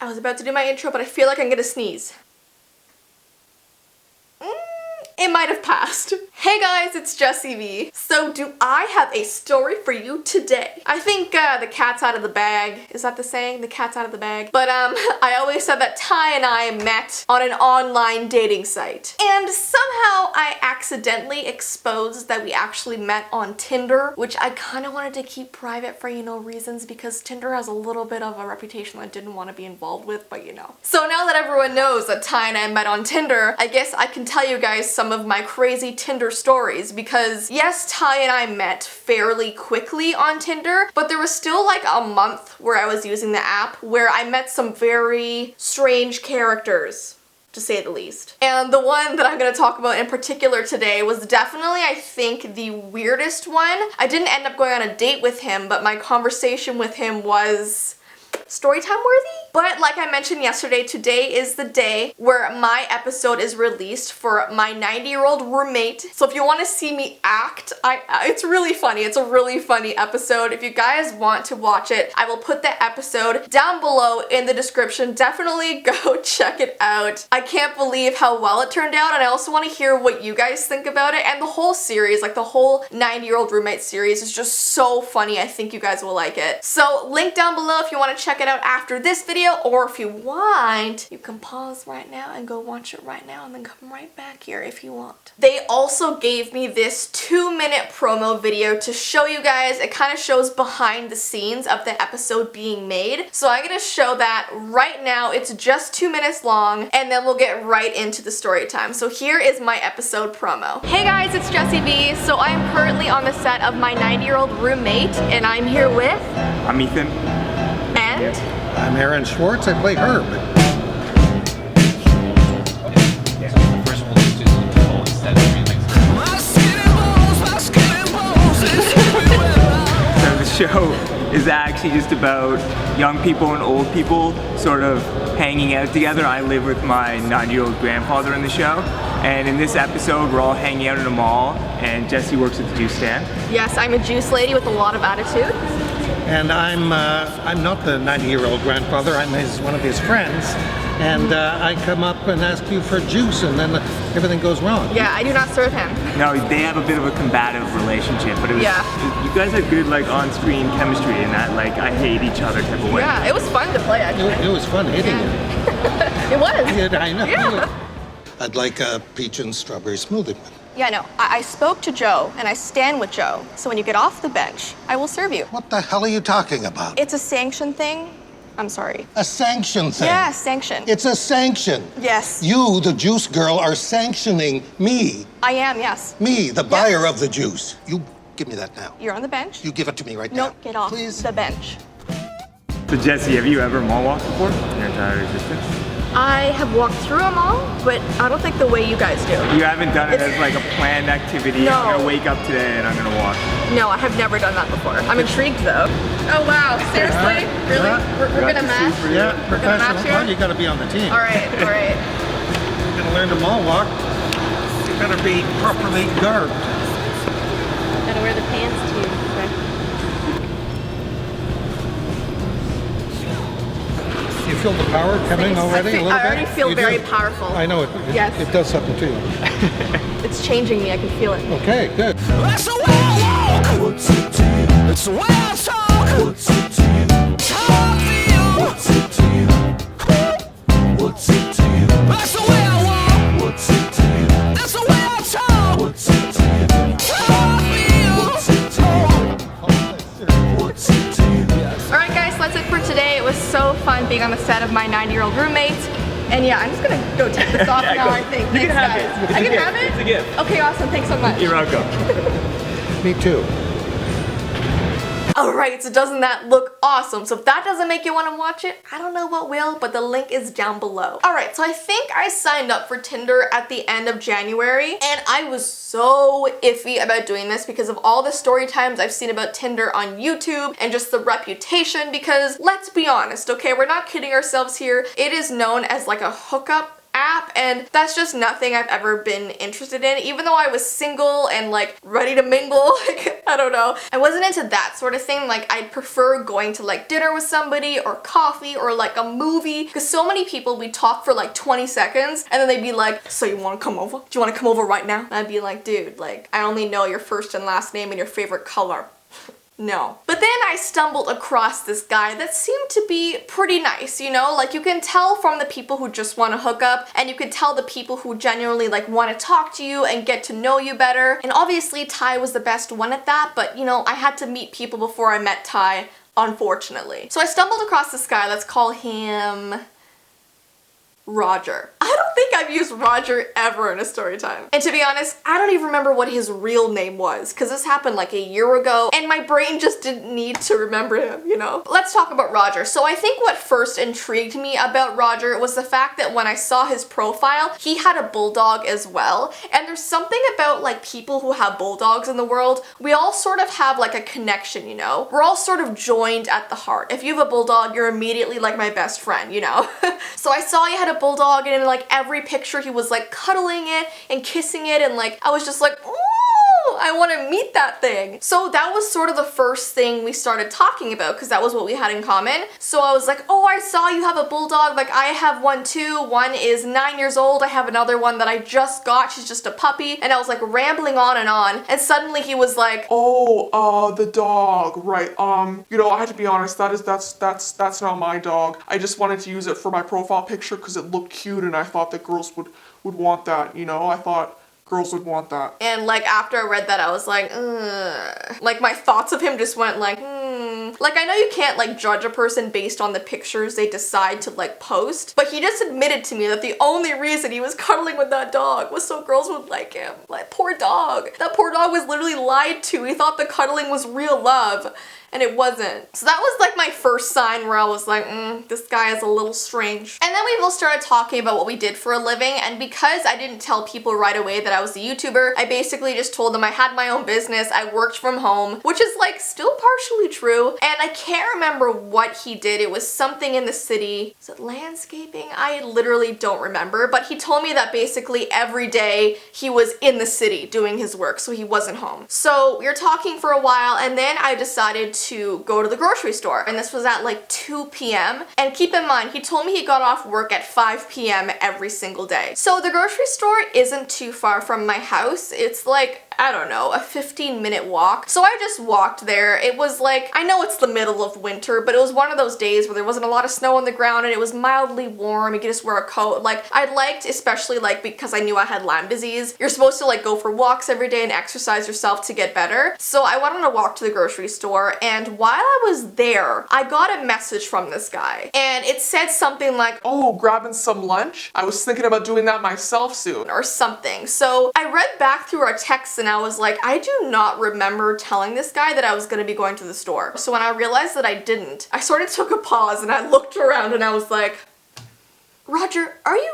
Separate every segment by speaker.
Speaker 1: I was about to do my intro, but I feel like I'm gonna sneeze. It might have passed. Hey guys, it's Jessie V. So do I have a story for you today? I think the cat's out of the bag. Is that the saying? The cat's out of the bag. But I always said that Ty and I met on an online dating site. And somehow I accidentally exposed that we actually met on Tinder, which I kind of wanted to keep private for, reasons, because Tinder has a little bit of a reputation I didn't want to be involved with, but So now that everyone knows that Ty and I met on Tinder, I guess I can tell you guys some of my crazy Tinder stories, because yes, Ty and I met fairly quickly on Tinder, but there was still like a month where I was using the app where I met some very strange characters, to say the least. And the one that I'm going to talk about in particular today was definitely, I think, the weirdest one. I didn't end up going on a date with him, but my conversation with him was Storytime worthy? But like I mentioned yesterday, today is the day where my episode is released for my 90-year-old roommate. So if you want to see me act, it's really funny. It's a really funny episode. If you guys want to watch it, I will put the episode down below in the description. Definitely go check it out. I can't believe how well it turned out, and I also want to hear what you guys think about it. And the whole series, like the whole 90-year-old roommate series, is just so funny. I think you guys will like it. So link down below if you want to check it out after this video, or if you want, you can pause right now and go watch it right now and then come right back here if you want. They also gave me this 2-minute promo video to show you guys. It kind of shows behind the scenes of the episode being made. So I'm gonna show that right now. It's just 2 minutes long, and then we'll get right into the story time. So here is my episode promo. Hey guys, it's Jessie V. So I am currently on the set of my 90-year-old roommate, and I'm here with...
Speaker 2: I'm Ethan.
Speaker 1: And?
Speaker 3: I'm Aaron Schwartz. I play Herb.
Speaker 2: So the show is actually just about young people and old people sort of hanging out together. I live with my 90-year-old grandfather in the show, and in this episode we're all hanging out in a mall, and Jessie works at the juice stand.
Speaker 1: Yes, I'm a juice lady with a lot of attitude.
Speaker 3: And I'm not the 90-year-old grandfather. I'm one of his friends. And I come up and ask you for juice, and then everything goes wrong.
Speaker 1: Yeah, I do not serve him.
Speaker 2: No, they have a bit of a combative relationship, but it was, you guys had good like on-screen chemistry in that like I hate each other type of way.
Speaker 1: Yeah, it was fun to play actually.
Speaker 3: It was fun hitting you.
Speaker 1: It was.
Speaker 3: Yeah, I know.
Speaker 1: Yeah.
Speaker 3: I'd like a peach and strawberry smoothie.
Speaker 1: Yeah, no, I spoke to Joe, and I stand with Joe. So when you get off the bench, I will serve you.
Speaker 3: What the hell are you talking about?
Speaker 1: It's a sanction thing. I'm sorry.
Speaker 3: A sanction thing?
Speaker 1: Yeah, sanction.
Speaker 3: It's a sanction.
Speaker 1: Yes.
Speaker 3: You, the juice girl, are sanctioning me.
Speaker 1: I am, yes.
Speaker 3: Me, the buyer of the juice. You give me that now.
Speaker 1: You're on the bench.
Speaker 3: You give it to me right now.
Speaker 1: Nope, get off
Speaker 3: Please.
Speaker 1: the bench.
Speaker 2: So Jessie, have you ever mall walked before in your entire existence?
Speaker 1: I have walked through them all, but I don't think the way you guys do.
Speaker 2: You haven't done it as like a planned activity.
Speaker 1: No.
Speaker 2: I'm gonna wake up today and I'm gonna walk.
Speaker 1: No, I have never done that before. I'm intrigued though. Oh wow, seriously? Really? We're gonna match?
Speaker 3: Yeah,
Speaker 1: We're gonna match
Speaker 3: professional. Well,
Speaker 1: here?
Speaker 3: you gotta be on the team.
Speaker 1: All right, all right.
Speaker 3: You're gonna learn to mall walk. You gotta be properly garbed.
Speaker 4: Gotta wear the pants too. Okay.
Speaker 3: You feel the power coming already a little bit?
Speaker 1: I already feel
Speaker 3: You
Speaker 1: very
Speaker 3: do?
Speaker 1: powerful.
Speaker 3: I know it.
Speaker 1: Yes.
Speaker 3: It does something to you.
Speaker 1: It's changing me, I can feel it.
Speaker 3: Okay, good.
Speaker 5: That's the way I walk. What's it to you? It's the way I talk. What's it to you? It's how I feel. What's it to you? What's it to you? That's the way I walk. What's it to you? That's the way I talk. What's it to you? It's how I feel. What's it to you? What's it to you?
Speaker 1: All right, guys, that's it for today. It was so fun being on the set of my 90-year-old roommate. And yeah, I'm just gonna go take this off now, I think.
Speaker 2: You
Speaker 1: Thanks,
Speaker 2: can have
Speaker 1: guys.
Speaker 2: it. It's
Speaker 1: I
Speaker 2: a
Speaker 1: can
Speaker 2: gift.
Speaker 1: have it?
Speaker 2: It's a gift.
Speaker 1: Okay, awesome. Thanks so much.
Speaker 2: You're welcome.
Speaker 3: Me too.
Speaker 1: Alright, so doesn't that look awesome? So if that doesn't make you want to watch it, I don't know what will, but the link is down below. Alright, so I think I signed up for Tinder at the end of January, and I was so iffy about doing this because of all the story times I've seen about Tinder on YouTube and just the reputation, because let's be honest, okay, we're not kidding ourselves here. It is known as like a hookup app, and that's just nothing I've ever been interested in. Even though I was single and like ready to mingle, like I don't know, I wasn't into that sort of thing. Like I'd prefer going to like dinner with somebody or coffee or like a movie, because so many people, we talk for like 20 seconds and then they'd be like, so you want to come over? Do you want to come over right now? And I'd be like, dude, like I only know your first and last name and your favorite color. No. But then I stumbled across this guy that seemed to be pretty nice, you know? Like you can tell from the people who just want to hook up, and you can tell the people who genuinely like want to talk to you and get to know you better. And obviously Ty was the best one at that, but you know, I had to meet people before I met Ty, unfortunately. So I stumbled across this guy, let's call him Roger. I don't think I've used Roger ever in a story time. And to be honest, I don't even remember what his real name was, because this happened like a year ago and my brain just didn't need to remember him, you know? Let's talk about Roger. So I think what first intrigued me about Roger was the fact that when I saw his profile, he had a bulldog as well. And there's something about like people who have bulldogs in the world, we all sort of have like a connection, you know? We're all sort of joined at the heart. If you have a bulldog, you're immediately like my best friend, you know? So I saw he had a bulldog, and in like every picture he was like cuddling it and kissing it, and like I was just like, ooh, I want to meet that thing. So that was sort of the first thing we started talking about, because that was what we had in common. So I was like, oh, I saw you have a bulldog, like I have one too. One is 9 years old. I have another one that I just got. She's just a puppy. And I was like rambling on, and suddenly he was like,
Speaker 6: oh, the dog, right? You know, I have to be honest, that's not my dog. I just wanted to use it for my profile picture because it looked cute, and I thought that girls would want that, you know? I thought girls would want that.
Speaker 1: And like after I read that, I was like, ugh. Like my thoughts of him just went like, Like I know you can't like judge a person based on the pictures they decide to like post, but he just admitted to me that the only reason he was cuddling with that dog was so girls would like him. Like poor dog. That poor dog was literally lied to. He thought the cuddling was real love. And it wasn't. So that was like my first sign where I was like, this guy is a little strange. And then we both started talking about what we did for a living, and because I didn't tell people right away that I was a YouTuber, I basically just told them I had my own business, I worked from home, which is like still partially true, and I can't remember what he did. It was something in the city. Is it landscaping? I literally don't remember, but he told me that basically every day he was in the city doing his work, so he wasn't home. So we were talking for a while, and then I decided to go to the grocery store, and this was at like 2 p.m. and keep in mind he told me he got off work at 5 p.m. every single day. So the grocery store isn't too far from my house. It's like, I don't know, a 15-minute walk. So I just walked there. It was like, I know it's the middle of winter, but it was one of those days where there wasn't a lot of snow on the ground and it was mildly warm. You could just wear a coat. Like I liked, especially like because I knew I had Lyme disease, you're supposed to like go for walks every day and exercise yourself to get better. So I went on a walk to the grocery store, and while I was there, I got a message from this guy, and it said something like,
Speaker 6: oh, grabbing some lunch? I was thinking about doing that myself soon.
Speaker 1: Or something. So I read back through our texts and I was like, I do not remember telling this guy that I was going to be going to the store. So when I realized that I didn't, I sort of took a pause and I looked around and I was like, Roger, are you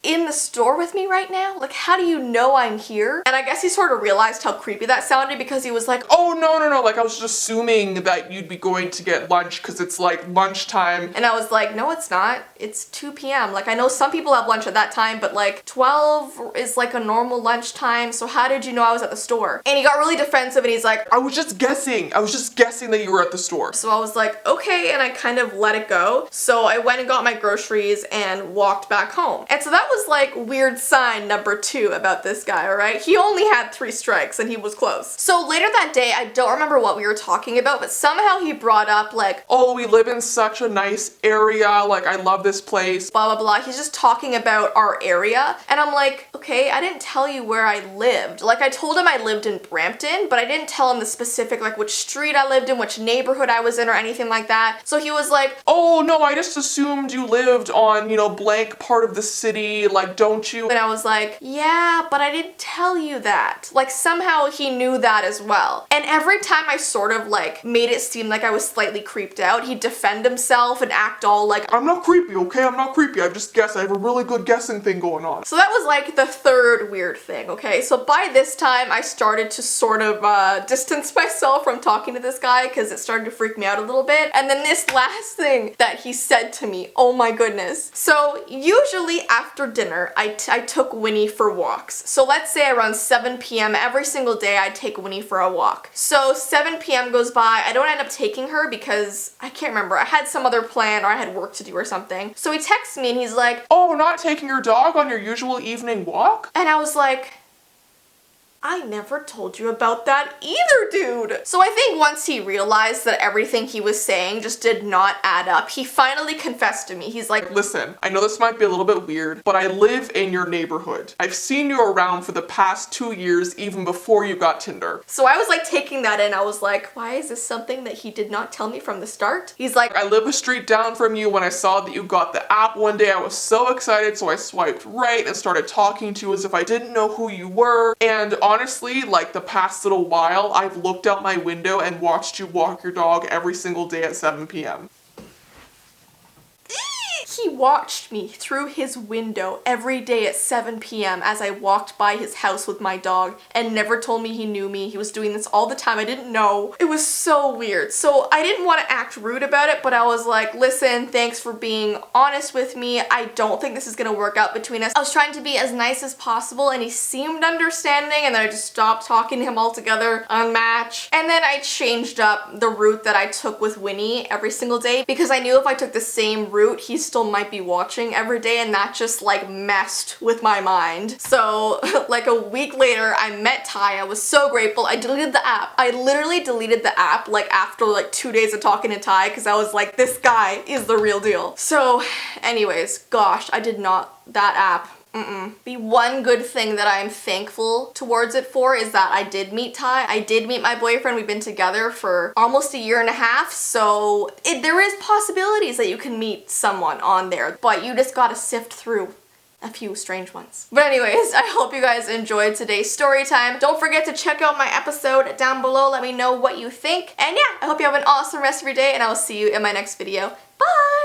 Speaker 1: in the store with me right now? Like, how do you know I'm here? And I guess he sort of realized how creepy that sounded because he was like,
Speaker 6: oh, no, like I was just assuming that you'd be going to get lunch because it's like lunchtime.
Speaker 1: And I was like, no, it's not. It's 2 p.m. Like, I know some people have lunch at that time, but like 12 is like a normal lunch time, so how did you know I was at the store? And he got really defensive and he's like,
Speaker 6: I was just guessing that you were at the store.
Speaker 1: So I was like, okay, and I kind of let it go. So I went and got my groceries and walked back home. And so that was like weird sign number 2 about this guy, alright? He only had 3 strikes and he was close. So later that day, I don't remember what we were talking about, but somehow he brought up like,
Speaker 6: oh, we live in such a nice area, like I love this place.
Speaker 1: Blah, blah, blah. He's just talking about our area. And I'm like, okay, I didn't tell you where I lived. Like I told him I lived in Brampton, but I didn't tell him the specific, like which street I lived in, which neighborhood I was in or anything like that. So he was like,
Speaker 6: oh no, I just assumed you lived on, you know, blank part of the city, like don't you?
Speaker 1: And I was like, yeah, but I didn't tell you that. Like somehow he knew that as well. And every time I sort of like made it seem like I was slightly creeped out, he'd defend himself and act all like,
Speaker 6: I'm not creepy, okay? I'm not creepy. I just guess. I have a really good guessing thing going on.
Speaker 1: So that was like the third weird thing, okay? So by this time, I started to sort of distance myself from talking to this guy because it started to freak me out a little bit. And then this last thing that he said to me, oh my goodness. So usually after dinner, I took Winnie for walks. So let's say around 7 p.m. every single day I'd take Winnie for a walk. So 7 p.m. goes by, I don't end up taking her because I can't remember, I had some other plan or I had work to do or something. So he texts me and he's like,
Speaker 6: Oh, not taking your dog on your usual evening walk?
Speaker 1: and I was like, I never told you about that either, dude. So I think once he realized that everything he was saying just did not add up, he finally confessed to me. He's like,
Speaker 6: Listen, I know this might be a little bit weird, but I live in your neighborhood. I've seen you around for the past 2 years, even before you got Tinder.
Speaker 1: so I was like taking that in. I was like, why is this something that he did not tell me from the start? He's like,
Speaker 6: I live a street down from you. When I saw that you got the app one day, I was so excited, so I swiped right and started talking to you as if I didn't know who you were. And honestly, like the past little while, I've looked out my window and watched you walk your dog every single day at 7 p.m.
Speaker 1: he watched me through his window every day at 7 p.m. as I walked by his house with my dog and never told me he knew me. He was doing this all the time. I didn't know. It was so weird. So I didn't want to act rude about it, but I was like, listen, thanks for being honest with me. I don't think this is gonna work out between us. I was trying to be as nice as possible and he seemed understanding, and then I just stopped talking to him altogether on Match. And then I changed up the route that I took with Winnie every single day because I knew if I took the same route, he still might be watching every day, and that just like messed with my mind. So like a week later, I met Ty. I was so grateful. I deleted the app. I literally deleted the app like after like 2 days of talking to Ty because I was like, this guy is the real deal. So anyways, gosh, I did not, that app. The one good thing that I'm thankful towards it for is that I did meet Ty. I did meet my boyfriend. We've been together for almost 1.5 years, so there is possibilities that you can meet someone on there, but you just gotta sift through a few strange ones. But anyways, I hope you guys enjoyed today's story time. Don't forget to check out my episode down below. Let me know what you think. And yeah, I hope you have an awesome rest of your day, and I will see you in my next video. Bye!